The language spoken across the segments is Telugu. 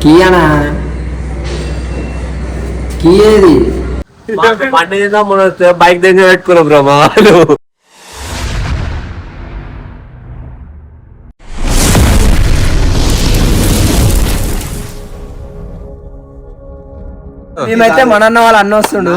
కీయనా కీయేది పండుగ బైక్ దగ్గర పెట్టుకున్నాం బ్రో మా వాళ్ళు. మేమైతే మన అన్న వాళ్ళ అన్న వస్తుండు.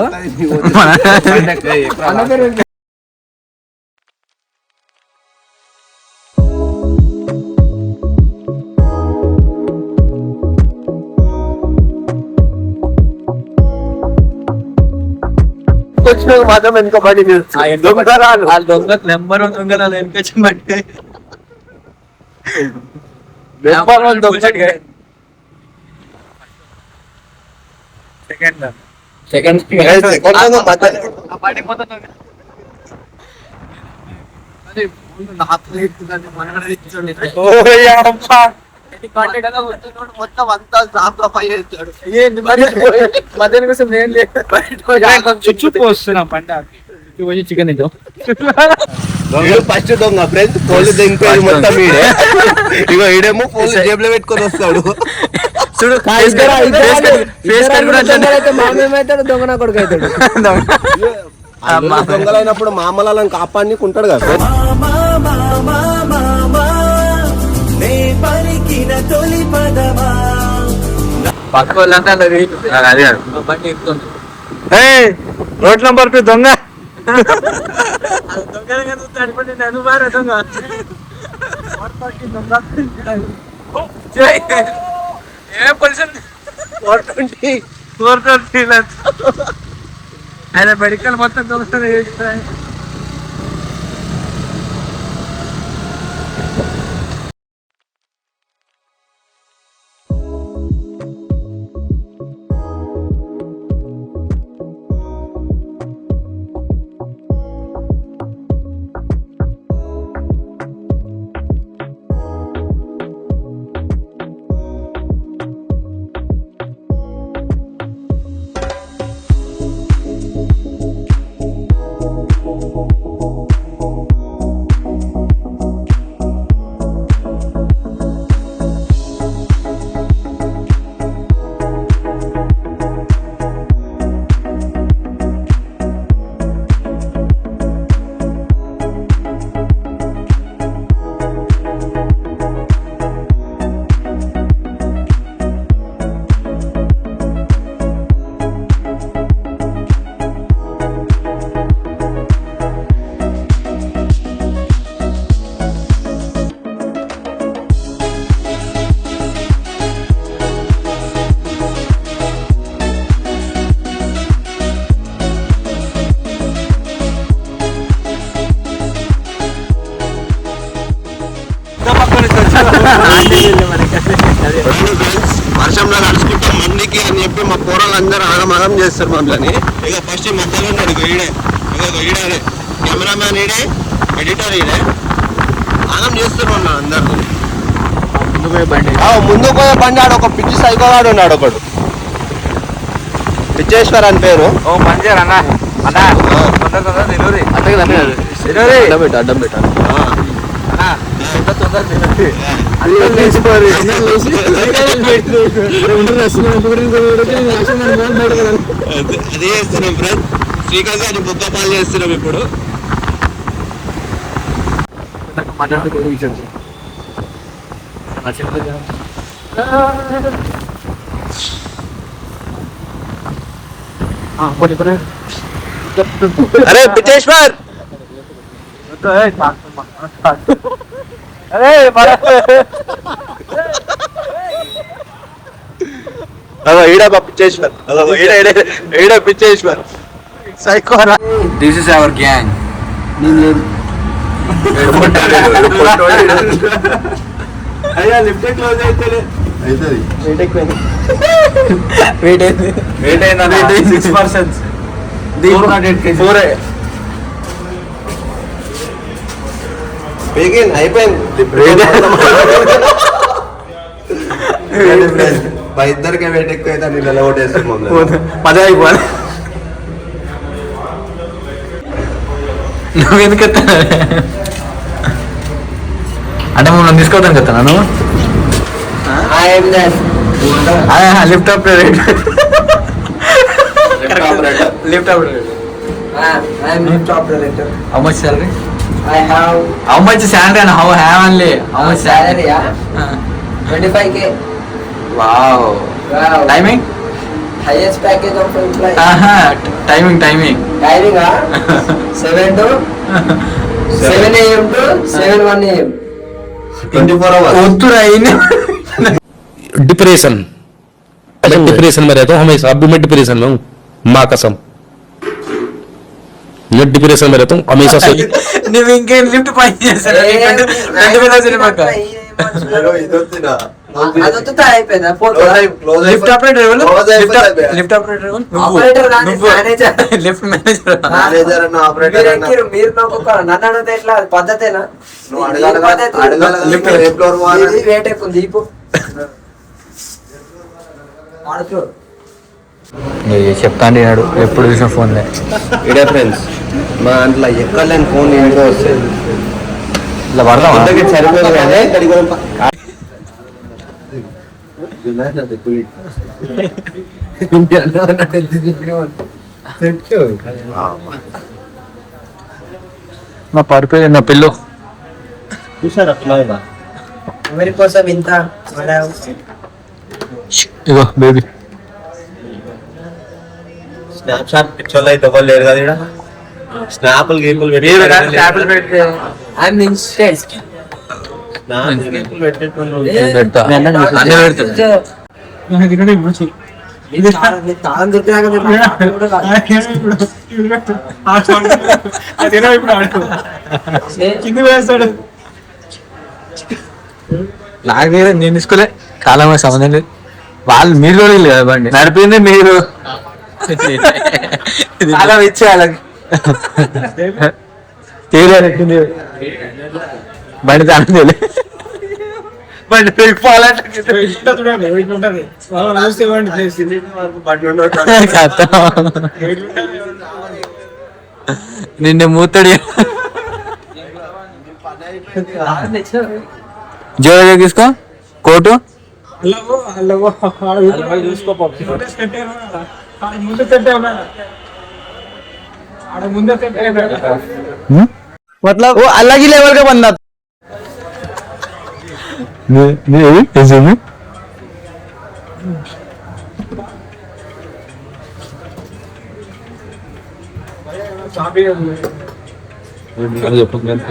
వచ్చిన మాత్రం వెనుక పడి దొంగ నెంబర్ వన్ దొంగ వెనుకొచ్చమంటే సెకండ్ మొత్తం అంతా మధ్యాహ్నం కోసం నేను వస్తున్నా పంట చికెన్ తింటాం. ఫస్ట్ దొంగ ఫ్రెండ్స్ పోలీసు దింపేది మొత్తం వీడే. ఇగో ఈడేమో పోలీసు జేబులో పెట్టుకొని వస్తాడు. చూడు మామేమవుతాడు దొంగ నా కొడుకు అవుతాడు. దొంగలైనప్పుడు మామలను కాపాడికి ఉంటాడు కదా. పక్క వాళ్ళంతా రోడ్ నంబర్ టూ దొంగ ఆయన మెడికల్ మొత్తం దొంగ. వర్షంలో నడుచుకుంటాం మందికి అని చెప్పి మా కూరలందరూ ఆగమాగం చేస్తారు మమ్మల్ని. ఇక ఫస్ట్ మధ్యలో ఉన్నాడు ఈడే. ఈడే కెమెరామ్యాన్ ఈడే, ఎడిటర్ ఈడే. ఆగం చేస్తారు మమ్మల్ని అందరూ. ముందు పోయే బండి ఆడు ఒక పిచ్చి సైకోవాడు ఉన్నాడు ఒకడు, పిచ్చేశ్వర్ అని పేరు. ఓ మంచిగా అన్న అన్న అడ్డం పెట్టాలి. అదే చేస్తున్నాం ఫ్రెండ్. శ్రీకాంత్ గారిని బుక్కపాలు చేస్తున్నాం ఇప్పుడు. అరే పిచ్చేశ్వర్ ఈడ పిచ్చేశ్వర్, ఈడ పిచ్చేశ్వర్ సైకోరా. This is our gang. అయ్యా లిఫ్ట్ క్లోజ్ అయితే వెయిట్ అయింది 6 పర్సన్స్. అయిపోయింది మా ఇద్దరికే వెయిట్ ఎక్కువ అయితే నీళ్ళు ఎలా ఓటేస్తాం. 10 అయిపోవాలి. నువ్వు ఎందుకు అంటే మనం తీసుకోవద్దని చెప్తాను I'm that lift up lift up I'm lift operator. How much salary I have how much salary and how have only how much salary 25K. Wow Wow. Timing Highest package of employee. Timing Timing 7 to 7 AM to 7:1 AM. 24 hours. వద్దురా डिप्रेशन मैं डिप्रेशन में रहता हूँ हमेशा. अभी मैं डिप्रेशन में हूँ, माँ कसम. मैं डिप्रेशन में रहता हूँ हमेशा से. నువ్వు ఇంకేం లిఫ్ట్ పని చేస్తాను అదొత్తుతా అయిపోయిందా photo? Lift operator lift operator operator కాదు, మేనేజర్. లిఫ్ట్ మేనేజర్ మేనేజర్ అన్న ఆపరేటర్ మీరు అన్న ఎక్కిరు, మీరు నొక్కొక్క నన్ను అడిగితే ఎట్లా? అది పద్ధతేనా? నువ్వు అడగాలి కదా, పద్ధతి. అడగాలి కదా, లిఫ్ట్ ఏ ఫ్లోర్ పోవాలి? ఇది వేట్ ఎక్కువ ఉంది, దీపు ఆడుతూ. చెప్తాండి నాడు ఎప్పుడు చూసిన ఫోన్లే ఇడే ఫ్రెండ్స్ మా దాంట్లో ఎక్కలేని ఫోన్ ఏంటో వస్తుంది. ఇట్లా పడదామా అందరికీ సరిపోదు కానీ ఇక్కడికి కూడా నా పడిపోయి నా పిల్లు ఎవరి కోసం ఇంత మేడం? ఇగో బేబీ స్నాప్ షాట్ పిక్చర్లు అయితే ఎవరు లేరు కదా ఇక్కడ. స్నాప్లు గీపులు పెడితే ఐఎమ్ ఇన్స్టెంట్. పెడతా అన్నీ పెడతా ఇది తాళం దొరికినాక కూడా నాకు లేదు, నేను తీసుకోలే. కాలం సంబంధం లేదు. వాళ్ళు మీరు కూడా లేదు కదా బండి నడిపింది మీరు. కాలం ఇచ్చే వాళ్ళకి తీయలేదు బండి తాను బండి పెరిగిపోవాలంటే నిన్న మూతడి జోగా తీసుకో కోటు मतलब वो अलग ही लेवल का बंदा था.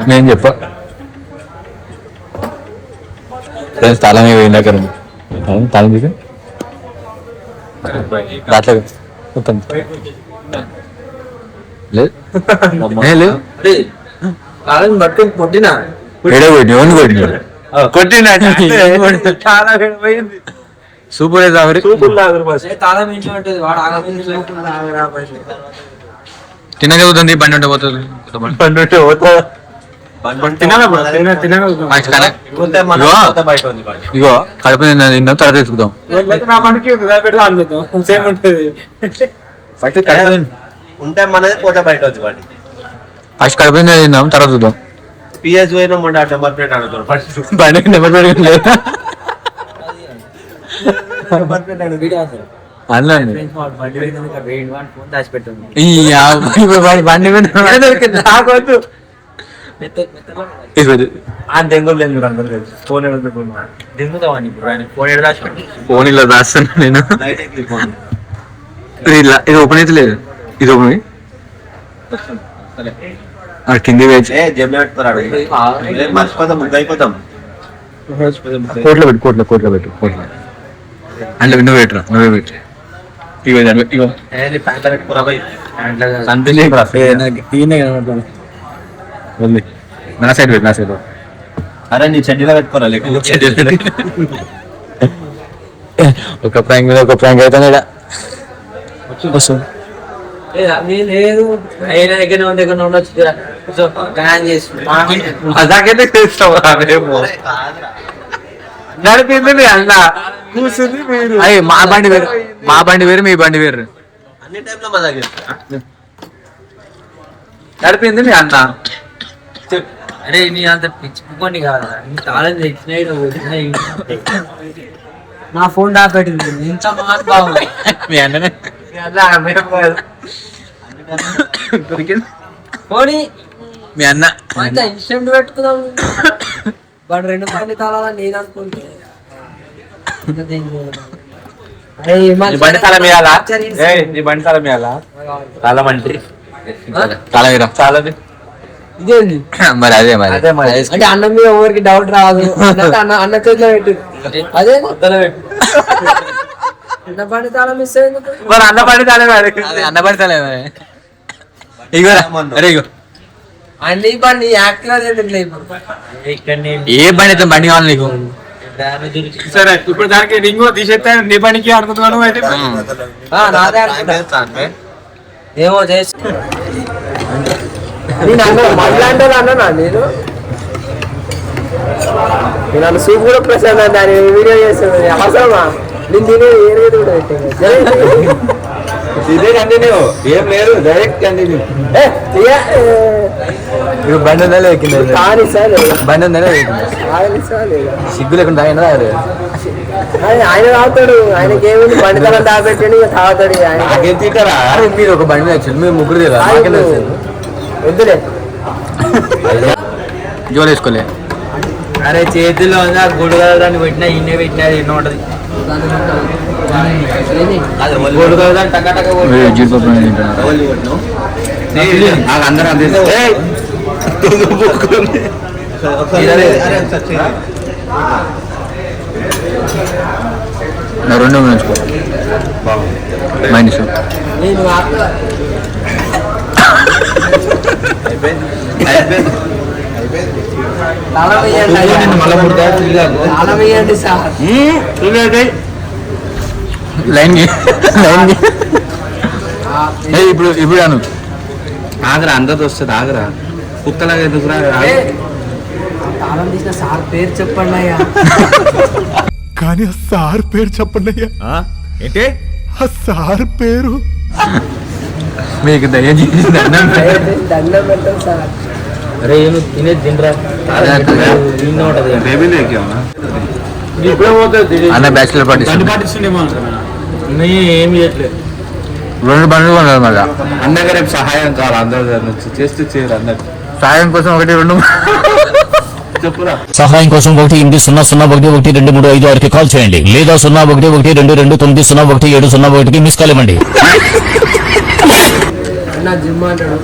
నేను చెప్పా ఫ్రెండ్స్ తాళమే పోయిందా కదా తాళం తీసి దాంట్లో మొత్తం లేదు పట్టుకుని కొట్టినా సూపర్ తాళం ఇంట్లో ఉంటుంది, వాడు ఆగకుండా తినగలుగుతుంది బండి ఉంటే పోతుంది ఇగో కడుపు తిన్నా తర్వాత ఎత్తుకుదాం ఉంటే మనది పోతే బయట వచ్చి వాడి ఫస్ట్ కడుపు తిన్నాం తర్వాత చూద్దాం. పిఎస్ పోయినా మొన్న నెంబర్ ప్లేట్ అడుగుతాడు ఫస్ట్ బండి నెంబర్ ప్లేట్ లేదు బండి నాకొద్దు ఫోన్ ఇలా దాస్తున్నా నేను. ఇది ఓపెన్ అయితే లేదు, ఇది ఓపెన్ కింది వేచి మర్చిపోతాం ముద్ద అయిపోతాం. కోట్లో పెట్టు కోట్లో పెట్టు అంటే నువ్వు పెట్టురా నువ్వే పెట్టు. ఇగో నా సైడ్ పెట్టు నా సైడ్. అరే నీ చెడ్డీలో పెట్టుకోరా ఒక ప్రాంక్ మీద ఒక ప్రాంక్ అయితే లేదు ఆయన దగ్గర ఉండొచ్చు ప్లాన్ చేసి అదాకైతే చేస్తావా నడిపింది అన్న కూర్చుంది మీరు. అయ్యి మా బండి వేరు మీ బండి వేరు. అన్ని టైంలో మా దగ్గర నడిపింది మీ అన్న అరే నీ అంత పిచ్చుకొని కాదు తాళం తెచ్చినాయి నా ఫోన్ దాపెట్టింది ఇంత మహానుభావం మీ అన్ననే పోనీ మీ అన్న అంత ఇన్స్టెంట్ పెట్టుకుందాం వాడు 2 బండి తాళాలని నేను అనుకుంటే నీ బండి తాళం వేయాలా నీ బండి తాళం వేయాలా తాళం అంటే తాళం వేయరా తాళం ఇదేంది మరి అదే మరి అంటే అన్నం మీద ఎవరికి డౌట్ రాదు అన్న చేతిలో పెట్టు అదే అన్న బండి తాళం మిస్ అయింది మరి అన్న బండి తాళం అన్న బండి తాళం ఇగోరా అరే ఇగో అన్ని బండి యాక్టివ్ ఏ బండి అయితే బండి కావాలి నీకు సరే ఇప్పుడు దానికి రింగు తీసేస్తే నీ పనికి ఆడుకుంటున్నాను అయితే నాదే అనుకుంటా ఏమో చేసి మళ్ళీ అన్నా నేను నన్ను సూప్ కూడా ప్రసాద్ దాని వీడియో చేస్తాను అవసరమా నేను తినే ఏడు కూడా ఇదే కంటిన్యూ ఏం లేదు డైరెక్ట్ కంటిన్యూ బండి ఉందా ఎక్కింది కానీ సార్ బండి ఉందా సిగ్గు లేకుండా ఆయన తాగుతాడు ఆయనకి ఏముంది బండి తల దాపెట్టాడు ఇక తాగుతాడు నాకేం తీటారా మీరు ఒక బండి వచ్చారు మీరు ముగ్గురు వద్దులే జోలు వేసుకోలే అరే చేతిలో ఉంది ఆ గుడి దాన్ని పెట్టినా ఇన్నే పెట్టినా అది ఎన్నో ఉంటది అందరూ అందిస్తే రెండు ఉంచుకో మైనస్ నేను వేయండి సార్ లైన్ ఇప్పుడు ఇప్పుడు అను ఆగరా అందరితో వస్తుంది ఆగరా కుక్కలాగా ఎదుగురా తాళం తీసిన సార్ పేరు చెప్పండి అయ్యా కానీ ఆ సార్ పేరు చెప్పండి అయ్యా ఏంటి ఆ సార్ పేరు మీకు దయచేసి దండం పెట్టండి సార్ అరే తినేది తినరా బేబీలో ఎక్కామా అన్న బ్యాచులర్ పార్టీ ఏం చేయట్లేదు 2 బండ్లు కొనాలి మళ్ళా అన్నగా రేపు సహాయం కావాలి అందరూ చేస్తూ చేయరు అందరు సాయం కోసం 1 2 చెప్పురా సహాయం కోసం 1-800-112-335 వారికి కాల్ చేయండి లేదా 011229011701కి మిస్ కాల్ ఇవ్వండి. అన్న జిమ్ అంటాడు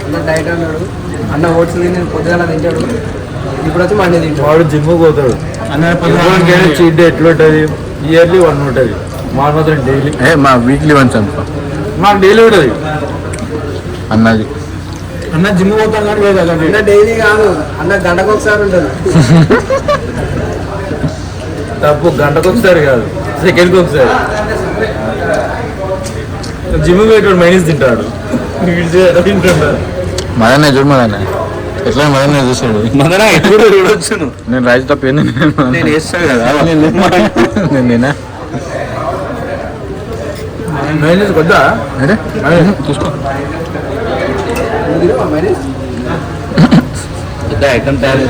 అన్న డైట్ అన్నాడు అన్న ఓట్స్ నేను పొద్దుగా తింటాడు ఇప్పుడు వచ్చి మండి తింటాడు వాడు జిమ్ పోతాడు చీట్ డే ఎట్లా ఉంటుంది ఇయర్లీ 1 ఉంటుంది మాకు మాత్రం డైలీ మా వీక్లీ వన్స్ అనుకో మాకు డైలీ ఉంటుంది అన్నది అన్న జిమ్ పోతాం కానీ లేదు అన్న డైలీ కాదు అన్న గంటకు ఒకసారి ఉంటుంది తప్పు గంటకు ఒకసారి కాదు సెకండ్కి ఒకసారి జిమ్ పోయేటోడు మైనస్ తింటాడు తింటాడు మదన్న చూడు మదన్న ఎట్లా మదన్న చూసాడు మదరా ఎప్పుడు చూడొచ్చు నేను రాజు తప్ప నేను వేస్తాను కదా నేనా మైనస్ కొద్దా అరే చూసుకో ఐటమ్ తయారు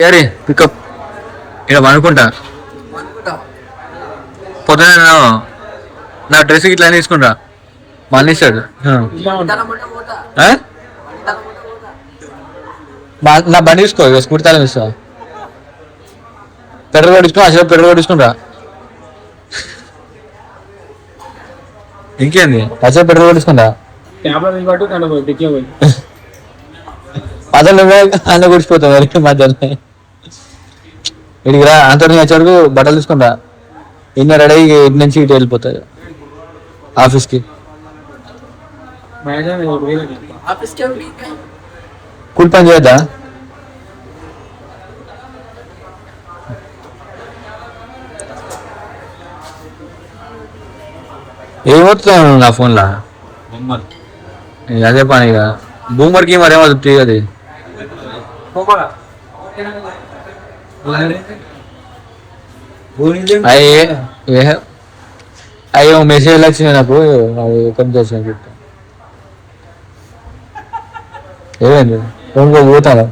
సరే పికప్ ఇక్కడ అనుకుంటా పొద్దున నా డ్రెస్ ఇట్లా తీసుకుంటా మళ్ళీ ఇస్తాడు నా బండి తీసుకో ఇక స్కూటీ తాళం ఇస్తా పెట్రోల్ కొట్టించుకో అసలు పెట్రోల్ కొట్టించుకుంటా ఇంకేంది అసలు పెట్రోల్ కొట్టించుకుంటా మధ్యలో అన్న గుడిచిపోతాం మరి మధ్యలో ఇడికి రా అంతటి వచ్చేవరకు బట్టలు తీసుకుంటా ఇన్న రెడీ ఇటు నుంచి ఇటు వెళ్ళిపోతాయి ఆఫీస్కి కూలి పని చేయొద్దా ఏమవుతున్నాను నా ఫోన్లో అదే పని ఇక బూమర్కి మరేమవుతుంది అది అయ్యో మెసేజ్ వచ్చింది నాకు అది ఓపెన్ చేసాను చెప్తా ఏమైంది ఫోన్ పోతాను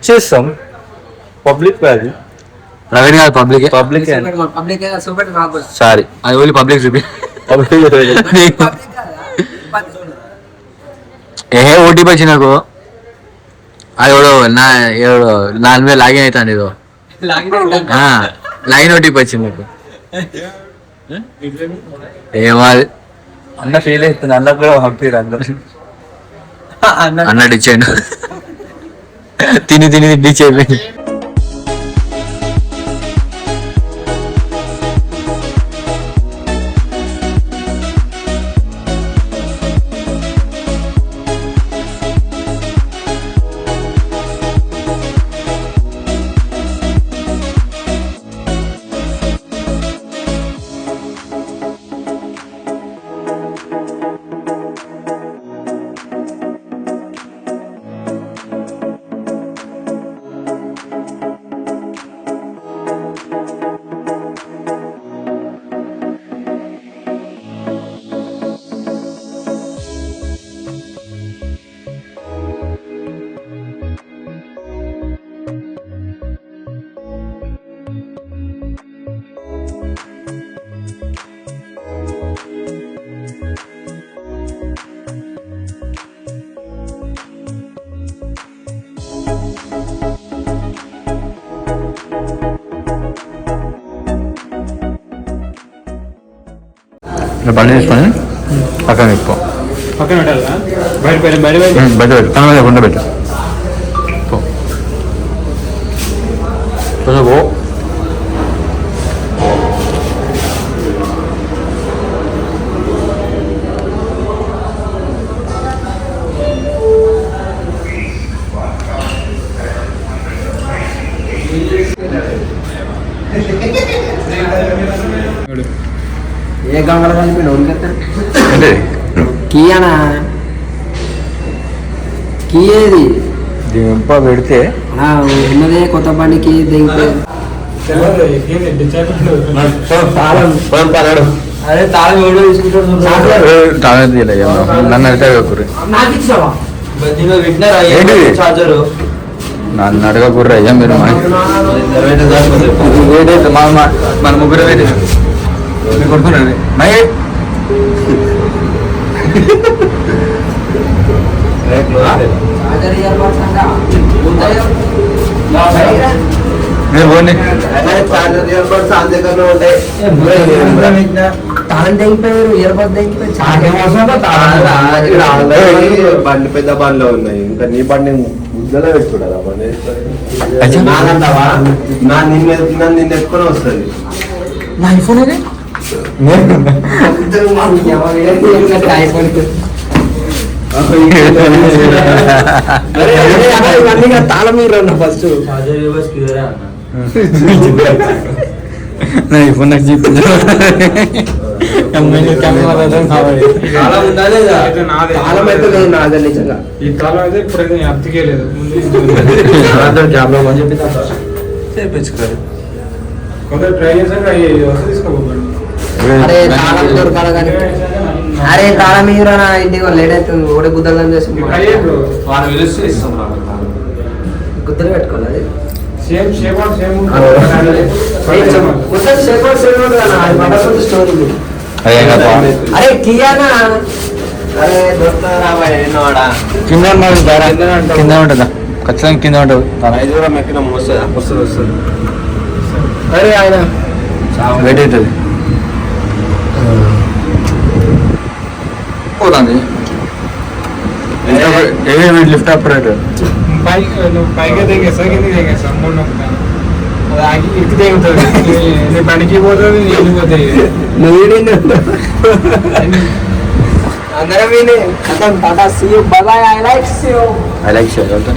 చేస్తాం పబ్లిక్ అది ప్రవీణ్ కాదు పబ్లిక్ సారీ అది ఓన్లీ పబ్లిక్ చూపి ఏ ఓటీపీ వచ్చి నాకు అది ఎవడో ఎవడో 4000 లాగిన్ అవుతాను ఏదో లైన్ ఓటీపీ వచ్చింది నాకు ఏమో అన్న ఫీల్ అవుతుంది అన్న కూడా పంపిరు అన్నట్టు ఇచ్చాను తిని ఇచ్చేది బండి తీసుకొని పక్కన పెట్టుకో బయట పెట్టు తన మీద కొండ పెట్టు కొంచెం పో ఏ గంగలు కలిపి కీయనా కీ ఏది దింప పెడితే ఉన్నదే కొత్త బండికి దిగితే అదే తాళం ఎవడో తీసుకుంటాడు నన్ను అడితే చార్జరు నన్ను అడగకూర్రు అయ్యా మీరు మన ముగ్గురు కొడుకున్నది బండి పెద్ద బండ్లో ఉన్నాయి ఇంకా నీ బండి ముద్దలో పెట్టుకోడా బండి నిన్ను ఎత్తుకొని వస్తుంది నా ఐఫోన్ అది తాళం మీరు ఫస్ట్ ఐఫోన్ నాకు చెప్పింది అరే తాళం దొరకాలి కానీ అరే తాళం మీద నా ఇంటికి లేట్ అవుతుంది ఓడే గుద్దలు చేస్తుంది వాళ్ళు పిలిస్తే ఇస్తాం రా. గుద్దలు పెట్టుకోవాలి అరే కియానా అరే దోస్తారా ఎన్నోడా కింద ఉన్నది దారా. కింద ఉంటుందా ఖచ్చితంగా కింద ఉంటుంది. ఐదు కూడా మెక్కిన వస్తుందా? వస్తుంది. అరే ఆయన వెయిట్ అవుతుంది పోతుంది. లిఫ్ట్ ఆపరేటర్ పైకి దిగేస్తా కింద దిగేస్తా మూడు నొక్కుతాను అది ఆగి ఇరికి దిగుతుంది నీ పనికి పోతుంది నీళ్ళు పోతాయి అందరం విని కథం tata see you bye bye I like you I like show నడు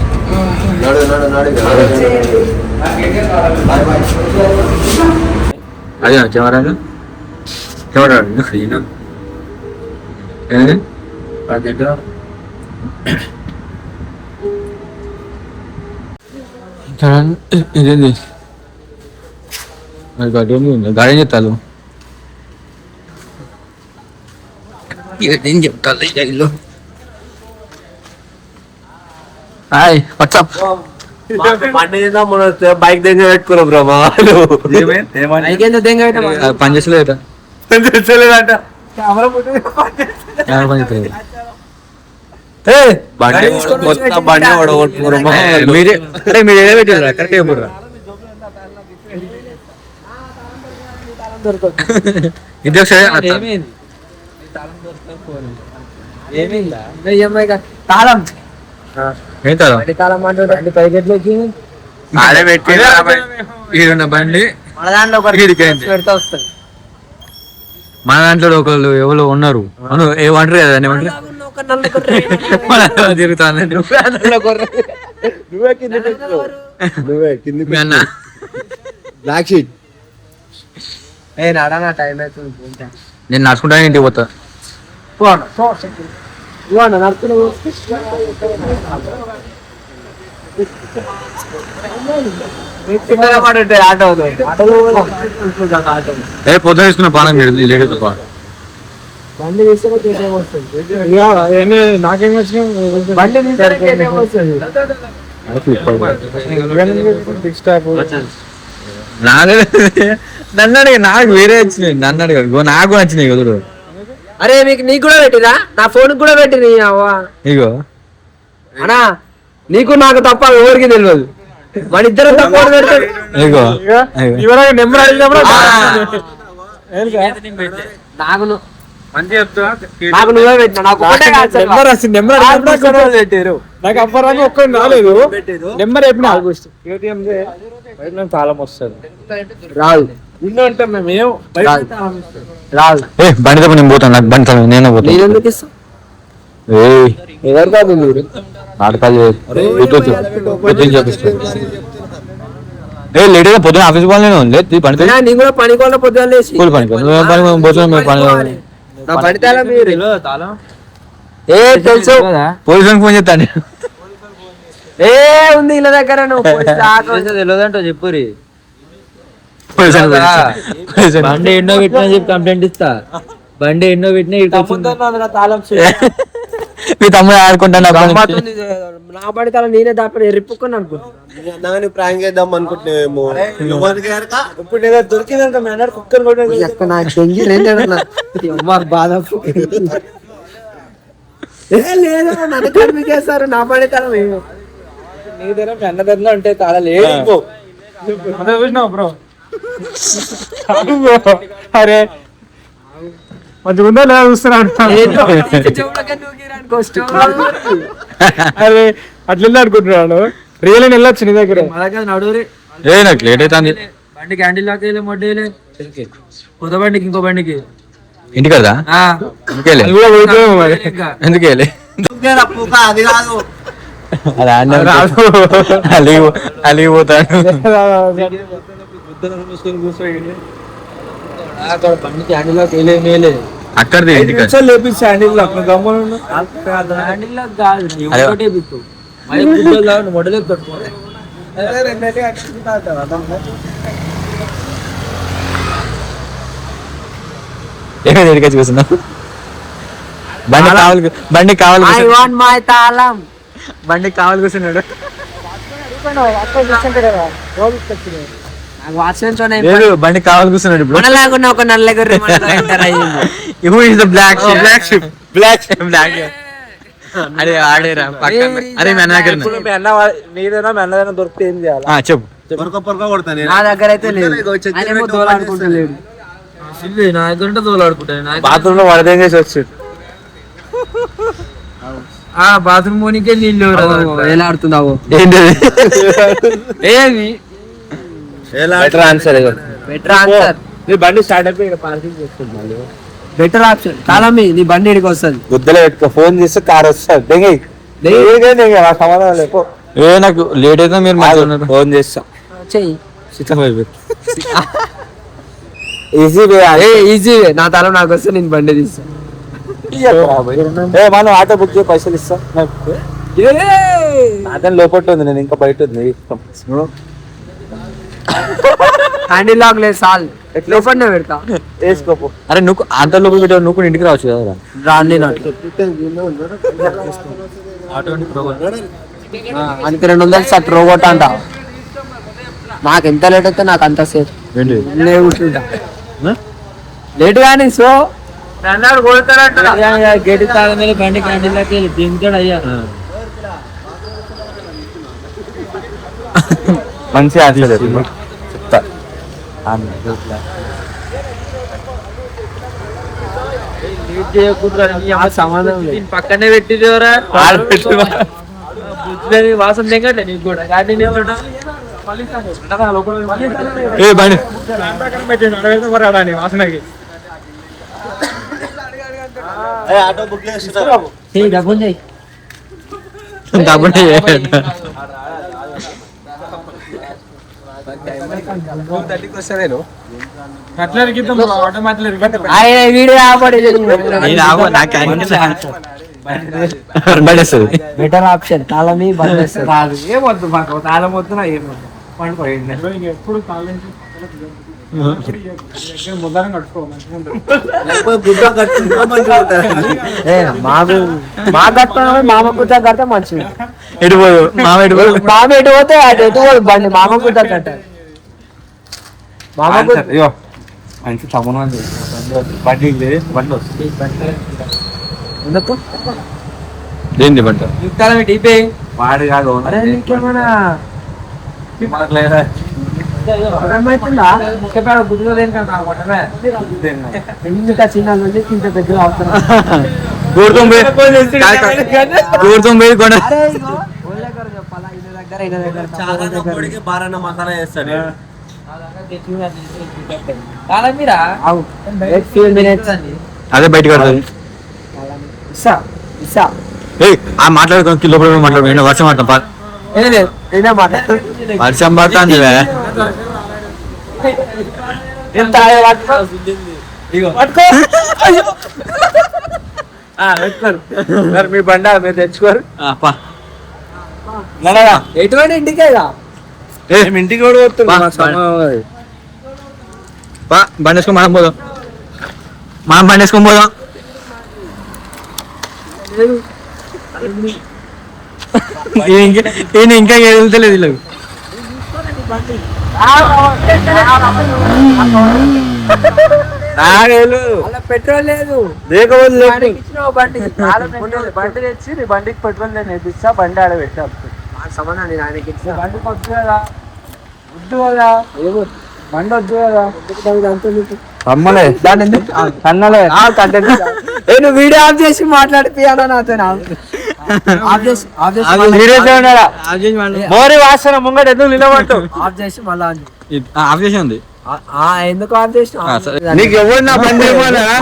అదే కెమెరా కెమెరా ఇదేంది గాడి ఏం చెప్తాను ఏం చెప్తాను ఇల్లు హాయ్ వాట్సాప్ బైక్ దగ్గర పెట్టుకున్నాం బ్రో మా వాళ్ళు పని చేసలేట తెలియదంట మీరే మీరు ఏదో పెట్టారా కరెక్ట్ చెప్పరా ఇది ఒకసారి తాళం ఏం తాళం తాళం అంటే పైకెట్లోకి ఆడే పెట్టి ఈడున్న బండి మన దాంట్లో పెడతా వస్తుంది మన దాంట్లో ఒకళ్ళు ఎవరు ఉన్నారు ఏమంటారు కదా తిరుగుతాను అన్న బ్లాక్ షీట్ ఏ నాడా నా టైం అవుతుంది నేను నడుచుకుంటాను ఇంటికి పోతా ఆటో ఏ పొద్దున తీసుకున్న పానం లేడీస్ బండి తీసుకొని నాకేం వచ్చిన బండి నన్ను అడిగా నాకు వేరే వచ్చినాయి నన్ను అడిగా నాకు వచ్చినాయి కదురు అరే నీకు కూడా పెట్టిరా నా ఫోన్ కూడా పెట్టింది ఇగో అన్నా నీకు నాకు తప్ప ఎవరికి తెలియదు మన ఇద్దరు తప్ప పెడతాడు ఇగో ఇవరకు నెంబర్ అడిగినప్పుడు నాకు మంచి చెప్తా నాకు నువ్వే పెట్టినా నాకు ఒకటే కాదు సార్. నెంబర్ వస్తుంది నెంబర్ పెట్టారు నాకు అప్పరానికి ఒక్కటి రాలేదు నెంబర్ చెప్పిన ఆల్మోస్ట్ ఏటీఎం తాళం వస్తుంది రాదు ఇన్నో అంటే మేము రాదు ఏ బండి తప్ప నేను పోతాను నాకు బండి తల నేను పోతాను నేనెందుకు ఇస్తాను ఎవరు కాదు మీరు ఆడకాదు చూపిస్తాను ఏ లేట్గా పొద్దున ఆఫీస్ పోవాలి నేను లేదు బండి నీ కూడా పని కోళ్ళ పొద్దున లేచి స్కూల్ పని నువ్వేం పని పోతున్నావు మేము పని నా పని తాళం మీరు ఏ తెలుసు పోలీసులకు ఫోన్ చేస్తాను ఏ ఉంది ఇళ్ళ దగ్గర నువ్వు తెలియదంటో చెప్పురి బండి ఎన్నో పెట్టినా చెప్పి కంప్లైంట్ ఇస్తా బండి ఎన్నో పెట్టినా తాళం మీ తమ్ముడు ఆడుకుంటాను నా బండి తాళం నేనే దాపడి ఎరిపుకొని అనుకుంటున్నా ప్రాంక్ చేద్దాం అనుకుంటున్నామేమో ఇప్పుడు ఏదో దొరికిందంట మీ అన్నాడు కుక్కర్ కూడా నాకు తెంగి రెండు బాధ లేదు నన్ను కనిపించేస్తారు నా బండి తాళం నీ దగ్గర మీ అన్న దగ్గర ఉంటే తాళాలు లేదు చూసినావు బ్రో అరే మంచిగా ఉందా లేదా చూస్తున్నాడు అరే అట్లా అనుకుంటున్నాను రియల్ అని వెళ్ళొచ్చు నీ దగ్గర నడువురి ఏ నాకు లేట్ అవుతుంది బండి క్యాంటీన్ లాక్ మొడ్డేలే కొత్త బండికి ఇంకో బండికి ఇంటికి కదా ఎందుకెళ్ళి అది కూడా పోయిపోయాము మరి ఎందుకెళ్ళి అది కాదు అది అలిగిపోతాను బండి క్యాంటీన్ లాక్ వేయలేదు అక్కడిది ఇంటికి లేపి శాండిల్ గమ్మున క్యాంటీన్ లాక్ కాదు మొడలే కట్టుకోవాలి ఏమైంది ఎడికి చూస్తున్నావు బండి కావాలి ఐ వాంట్ మై తాళం. బండి కావాలి కూర్చున్నాడు. లేదు బండి కావాలి కూర్చున్నాడు ఇప్పుడు. మనలాగున్న ఒక నల్ల గొర్రె మనలో enter అయ్యింది. అరే ఆడేరా పక్కన. అరే మీ అన్న దగ్గర నీదేనా దొరికితే ఏం చేయాలి చెప్పు. పొరక కొడతాను నా దగ్గర అయితే లేదు. ఆయనేమో దోలాడుకుంటలేడు. నా దగ్గర ఉంటే దోలాడుకుంటాను. బాత్రూమ్ లో వడదేం చేసి వచ్చి బాత్రూమ్ పోనీకే నీళ్ళు ఎలా ఆడుతున్నావు? ఏమి బెటర్ ఆన్సర్ బెటర్ ఆన్సర్. నీ బండి స్టార్ట్ అయిపోయి పార్కింగ్ చేస్తుంది. బెటర్ ఆప్షన్ చాలా నీ బండి ఇడికి వస్తుంది. గుద్దలో పెట్టుకో, ఫోన్ చేస్తే కార్ వస్తుంది. సమాధానం లేపో. నాకు లేట్ అయితే మీరు ఫోన్ చేస్తా చెయ్యి. Easy easy. నా తల నాకు వస్తే నేను బండి తీస్తా. మనం ఆటో బుక్ చేసి పైసలు ఇస్తా. అతను లోపల ఉంది, నేను ఇంకా బయట ఉంది. హ్యాండిల్ లాక్ లేదు సాల్. లోపలనే పెడతా. వేసుకోపో. అరే నువ్వు అంత లోపల పెట్టావు, నువ్వు ఇంటికి రావచ్చు కదా. రాండి అందుకే 200 సార్ రోబోట్ అంట. నాకు ఎంత లేట్ అయితే నాకు అంత సేఫ్. కూర్చుంటా లేట్ కానీ. సో గేట్ తాగమని బండి క్యాంటీన్లోకి దించాడు అయ్యా. మంచి ఆన్సర్ చెప్తా. సమాధానం పక్కనే పెట్టిరా వాసన తెగట్లే నీకు కూడా. వాసనకి ఆటో బుక్ చేస్తున్నా. డబ్బులు చేయి. Video better option. తాళం ఏమొద్దు మాకు తాళం వద్దునా ఏమొద్దు. పండుకోండి ఎప్పుడు తాళం ముద్దరం కట్టుకోవాలి. మా కట్టుకున్నా మామ కుర్తా కడితే మంచిది. ఎటుపోదు మామ మామ ఎటు పోతే అటు ఎటుపోదు బండి. మామ కుర్తా కట్టాలి. మామ మంచి సమానం బండి బండి వస్తుంది. ఎందుకు ఏంటి బంట టీపే వాడు కాదు. నీకేమన్నా చిన్న ఇంత దగ్గర అవుతున్నా. మసాలా చేస్తాడు. అదే బయటకు మాట్లాడుకో. కిలో మాట్లాడు. వర్షం పడతాం. వర్షం పడుతుంది. మీ బండ మీరు తెచ్చుకోరు. ఎటువంటి ఇంటికే ఇంటికి కూడా బండి వేసుకొని మనం పోదాం. మనం బండి వేసుకొని పోదాం. ఇంకా వెళ్తలేదు ఇలా. పెట్రోల్ లేదు. బండి తెచ్చి నీ బండికి పెట్రోల్ నేను నేర్పిస్తా. బండి ఆడ పెట్టా సమానం. నేను ఆయనకి ఇచ్చిన బండికి వద్దు కదా. వద్దు కదా. బండి వద్దు కదా. నువ్వు వీడియో ఆఫ్ చేసి మాట్లాడిపోయాడా నాతో? మోరి వాసన ముంగట ఎందుకు నిలబట్టు? ఆఫ్ చేసి మళ్ళా ఆఫ్ చేసి ఉంది. ఎందుకు ఆఫ్ చేసిన? నీకు ఎవరు నా బండి?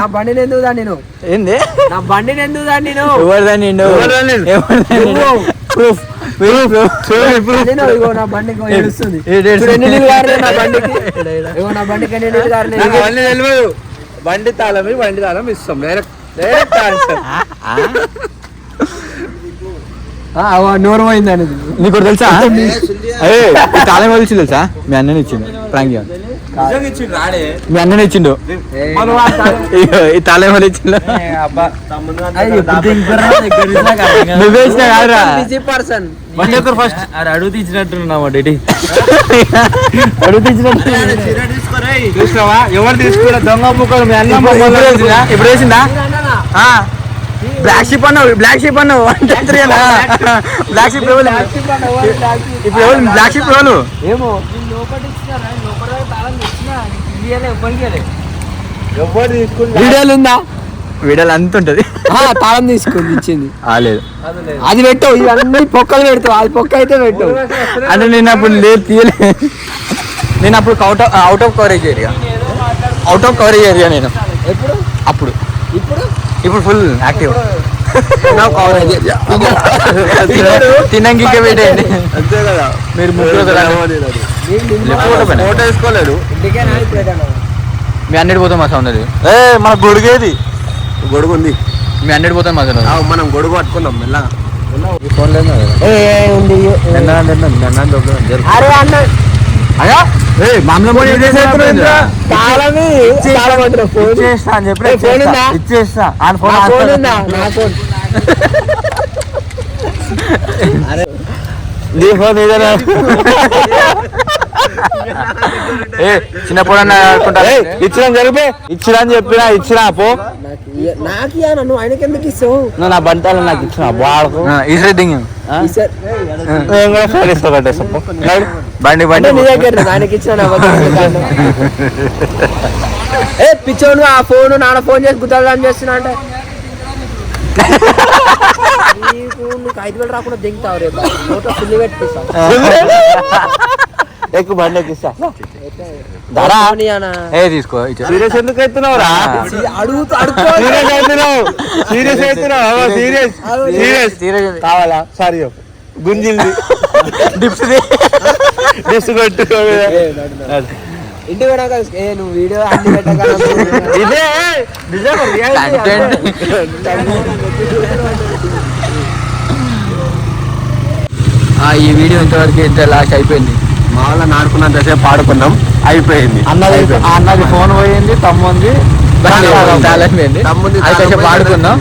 నా బండిని ఎందుకు దాన్ని నేను? ఏంది నా బండిని ఎందుకు దాన్ని నేను? ఎవరిదాన్ని? నా బండికి ఏడుస్తుంది. నా బండికి ఎన్ని నీళ్ళు గారినాయి? బండి తాళం బండి తాళం ఇస్తాం. Direct answer. నోరు పోయింది అనేది నీకు తెలుసా? తాళం తెలిసి తెలుసా? మీ అన్నని ఇచ్చింది ప్రాంక్. మీ అన్న ఇచ్చిండు ఈ తాళం ఎవరు ఇచ్చిండు నువ్వే ఇచ్చిన కాదురా బిజీ పర్సన్ ఫస్ట్ అడుగు తీసినట్టున్నావు అడుగు తీసినట్టు చూసావా ఎవరు తీసుకున్నా దొంగ ముక్కలు మీ అన్న ఇప్పుడు వేసిందా బ్లాక్ షిప్ అన్నావు బ్లాక్ షిప్ అన్నావు బ్లాక్ షిప్ ఎవరు ఇప్పుడు ఎవరు బ్లాక్ షిప్ ఎవరు ఏమో ఎవరు తీసుకున్నా వీడియోలు ఉందా వీడియోలు అంత ఉంటది తాళం తీసుకుంది ఇచ్చింది లేదు అది పెట్టవు ఇవన్నీ పొక్కలు పెడతావు అది పొక్క అయితే పెట్టవు అంటే నేను అప్పుడు లేదు తీయలే నేను అప్పుడు అవుట్ ఆఫ్ కవరేజ్ ఏరియా నేను ఎప్పుడు అప్పుడు ఇప్పుడు ఇప్పుడు ఫుల్ యాక్టివ్ తినంగి పెట్టేయండి అంతే కదా మీరు ముగ్గురు ఫోటో వేసుకోలేదు మీ అన్నిటి పోతాం మా సౌండ్ మన గొడుగేది గొడుగు ఉంది మీ అన్నిటి పోతాం మా సౌండ్ మనం గొడుగు పట్టుకుందాం మెల్లగా అరే అన్న ఇచ్చేస్తా అని చెప్పి ఫోన్ ఉందా? ఇచ్చేస్తా ఫోన్ ఉందా నా ఫోన్ చిన్నప్పుడు ఇచ్చిన జరిపే ఇచ్చినా అని చెప్పినా ఇచ్చినా పో నాకు ఇయ్యాను నువ్వు ఆయనకి ఎందుకు ఇస్తావు నువ్వు నా బంటాలు నాకు ఇచ్చిన బాడకు ఈశ్వరింగ్ బండి బండి నీ దగ్గర ఆయనకి ఇచ్చిన ఏ పిచ్చోడు ఆ ఫోన్ నాన్న ఫోన్ చేసి గుద్దాలని చేస్తున్నా అంటే నీకు 5,000 రాకుండా దిగుతావు రేపు ఫోటో ఫుల్ పెట్టిస్తావు ఎక్కువ బండి ఎక్కిస్తా తీసుకో సీరియస్ ఎందుకు అవుతున్నావు రా సీరియస్ అవుతున్నావు సీరియస్ కావాలా సారీ గుంజింది డిప్స్ కొట్టు ఇంటి పోయినాక నువ్వు వీడియో అన్ని పెట్టగల ఇదే ఈ వీడియో ఇంతవరకు ఇంత లాస్ట్ అయిపోయింది మా వాళ్ళ నాడుకున్నంతసేపు పాడుకున్నాం అయిపోయింది అన్నది ఫోన్ పోయింది తమ్ముంది టాలెంట్ పోయింది అయితే పాడుకుందాం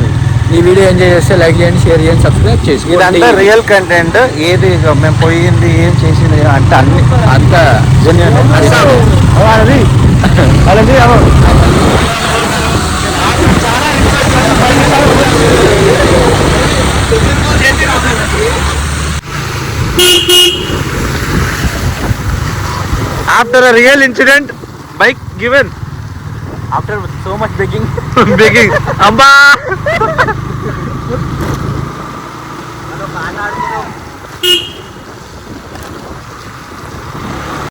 ఈ వీడియో ఎంజాయ్ చేస్తే లైక్ చేయండి షేర్ చేయండి సబ్స్క్రైబ్ చేసి ఇదంతా రియల్ కంటెంట్ ఏది మేము పోయింది ఏం చేసింది అంటే అన్ని అంత after real incident bike given after so much begging begging అమ్మా